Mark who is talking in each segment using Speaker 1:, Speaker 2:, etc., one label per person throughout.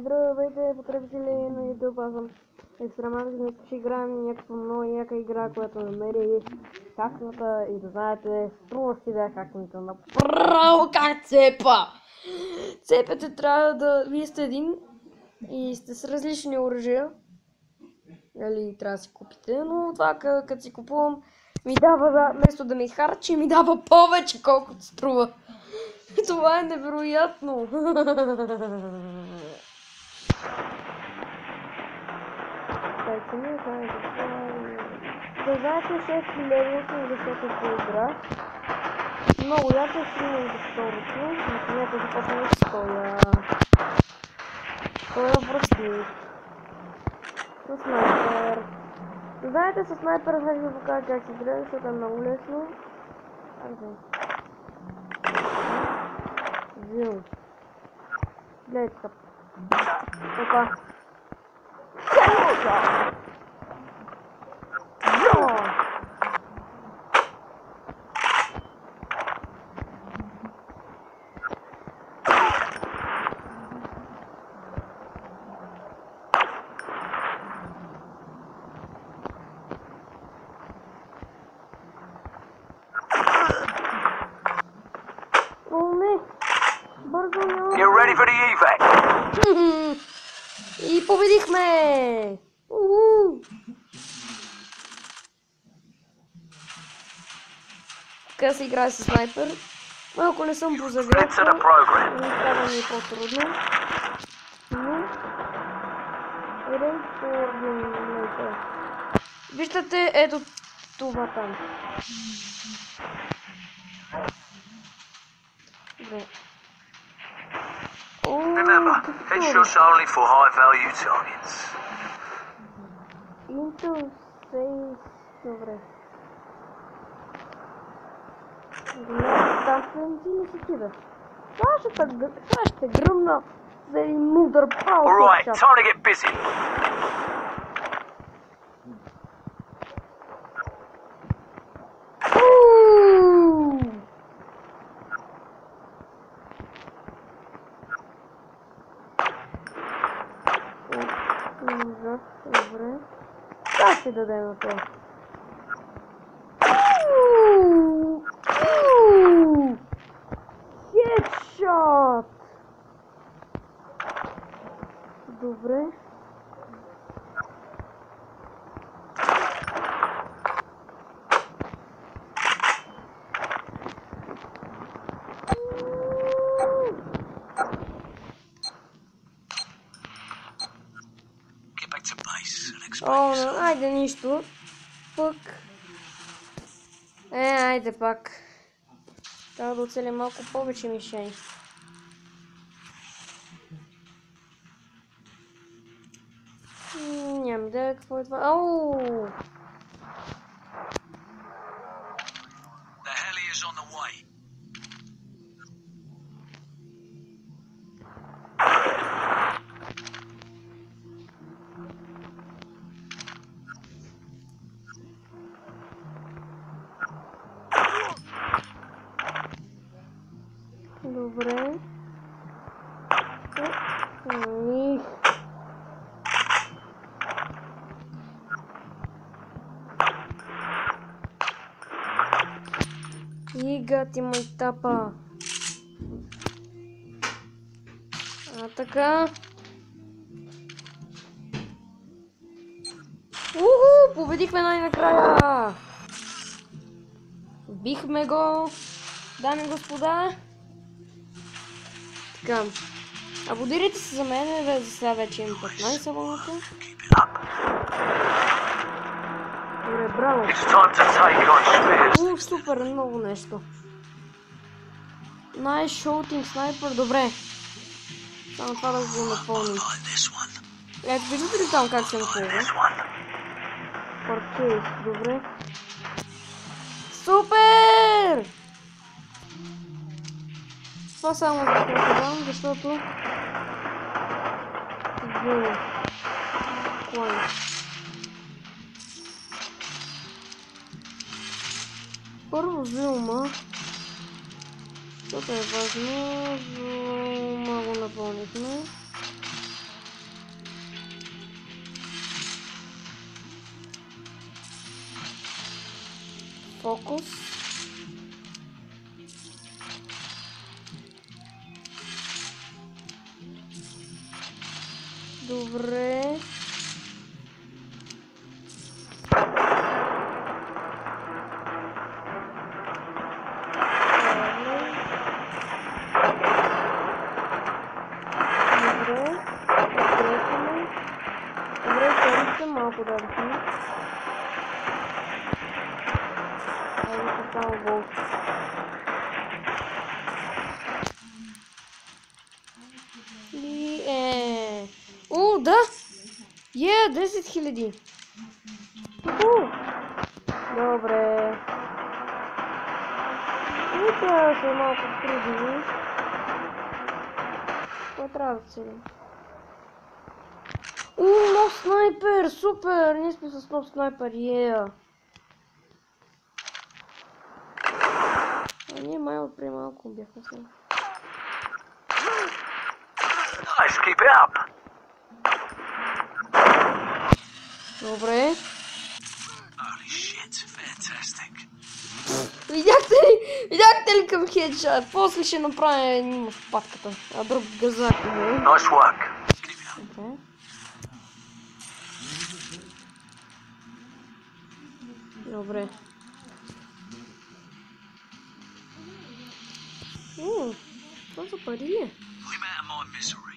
Speaker 1: Здравейте, потребители на YouTube, аз съм Екстремален, днес ще играем някаква много яка игра, която намери хакната и да знаете, струва си да е хакната направо как цепа! Цепете трябва да... Вие сте един и сте с различни оръжия. Нали, трябва да си купите, но това като си купувам ми дава, вместо да ми харчи, ми дава повече колкото струва. Това е невероятно! Да знаете 6 левелки на десетата игра. Много яко стигнах до второто. Нека започнем с този връзник. С снайпер. Знаете, с снайпера ще ви покажа как се играе, защото е много лесно. Взимам. Гледайте къп. Опа.
Speaker 2: You ready for the evac?
Speaker 1: И победихме! Така се играе с снайпер. Малко не съм позагрял. Това ми е по-трудно. Виждате, ето това там. Добре.
Speaker 2: Remember, headshots are only for high-value targets.
Speaker 1: Добре. Там се не си кида. Това ще гръмна за един мудър пал.
Speaker 2: Alright, time to get busy.
Speaker 1: Добре. Как ще дадем на това? Хедшот! Добре. Айде нищо. Пък. Айде пак. Трябва да оцелим малко повече мишени. Нямам идея какво е това. Ау! Добре. Гати мой тапа. Така. Победихме най-накрая. Бихме го, дами и господа. Така. Абонирайте се за мен, за сега вече имам 15 абоната. Добре, браво. Супер, много нещо. Най-шоутинг снайпер, добре. Само това да го напълним. Ето, виждате ли там как се напълва? Паркейс, добре. Супер! Това само да го дам, защото... Първо зилма. Защото е важно, зилма го напълнихме. Фокус. Добре. Малко дадохме. Айде само гол. И да! 10 000. Добре. И това са малко трудни. Какво трябва да целим? Нов снайпер! Супер! Ние сме с нов снайпер, А ние май отпри малко бяхме с него.
Speaker 2: Nice, keep it up.
Speaker 1: Добре.
Speaker 2: Holy shit, fantastic.
Speaker 1: Видяхте ли към хедшот? После ще направя един в патката, а друг газак.
Speaker 2: Nice work.
Speaker 1: Добре. Добре. Това за пари е.
Speaker 2: I'm out of my misery.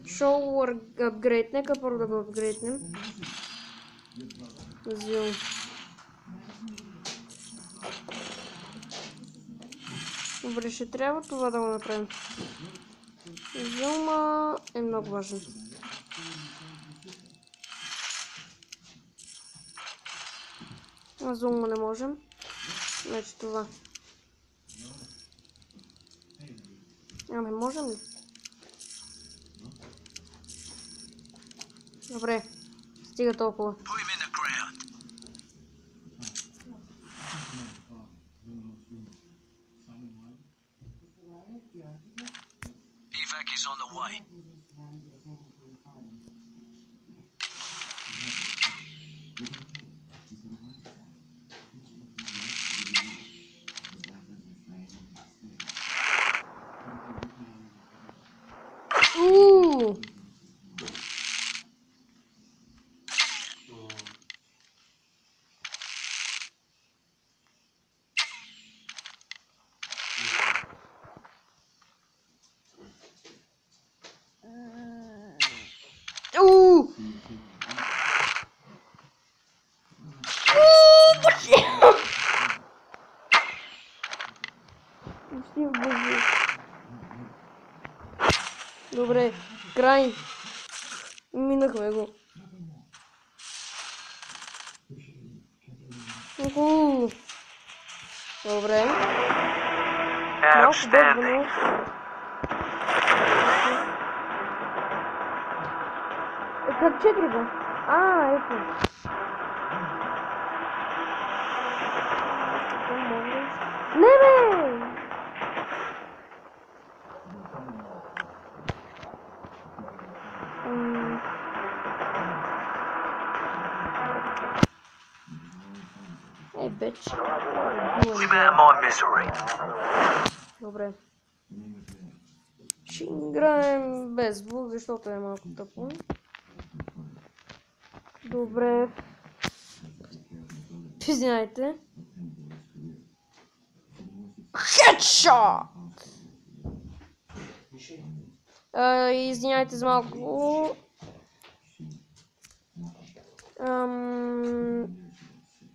Speaker 1: Show upgrade. Нека първо да го апгрейднем. Взимам. Добре, ще трябва това да го направим. Зума е много важен. А зума не можем. Значи това. Ами можем ли? Добре. Стига толкова.
Speaker 2: Evac is on the way.
Speaker 1: Добре, край. Минахме го. Добре.
Speaker 2: Outstanding.
Speaker 1: Как 4 бе? Ето. Не бе! Бич.
Speaker 2: I'm out of my misery.
Speaker 1: Добре. Ще играем без звук, защото е малко тъпо. Добре. Извинявайте. Хедшот! Извинявайте за малко.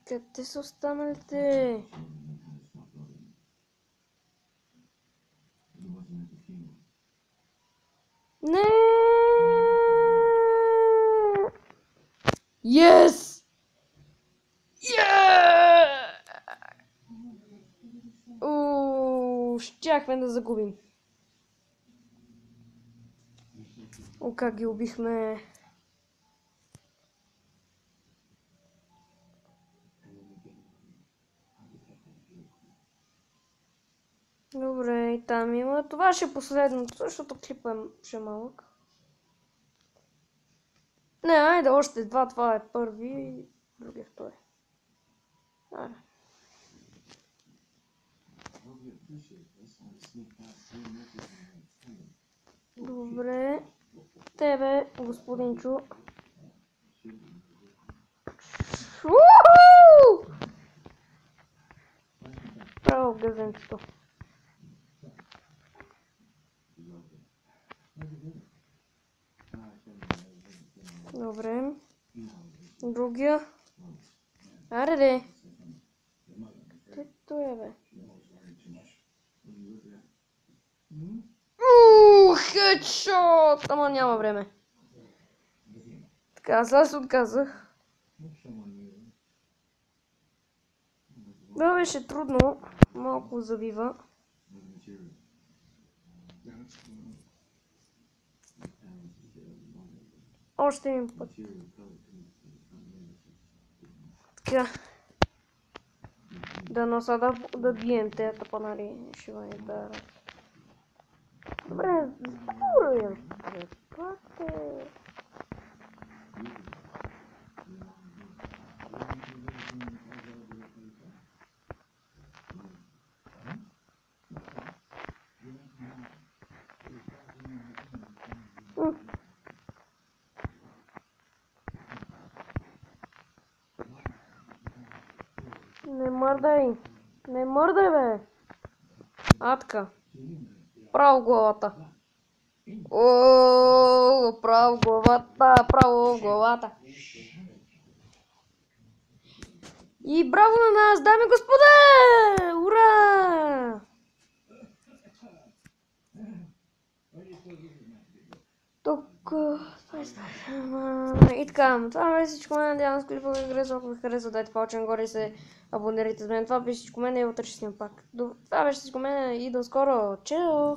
Speaker 1: Къде са останалите? Не! Yes! Щяхме да загубим. Как ги убихме. Добре, и там има. Това ще е последното, защото клипът е малък. Не, айде още два, това е първи, другия втори. Аре. Добре. Тебе, господинчо. Уху! Право в газенцето. Добре. Другия. Аре де. Той е бе. Хедшот! Ама няма време. Така, сега се отказах. Да, беше трудно. Малко забива. Още един път. Така. Да носа да бием тези тапанари. Ще ме да. Добре, добре. Пате. Не мърдай. Не мърдай, бе. Атка. Право главата. О, право главата. Право главата. И браво на нас, дами и господа! Ура! Тук... И така, това беше всичко мен. Надявам се, клипа ви харесва. Ако ви харесва, дайте палче нагоре и се абонирайте с мен. Това беше всичко мен и утре ще снимам пак. Това беше всичко мен и до скоро. Чао!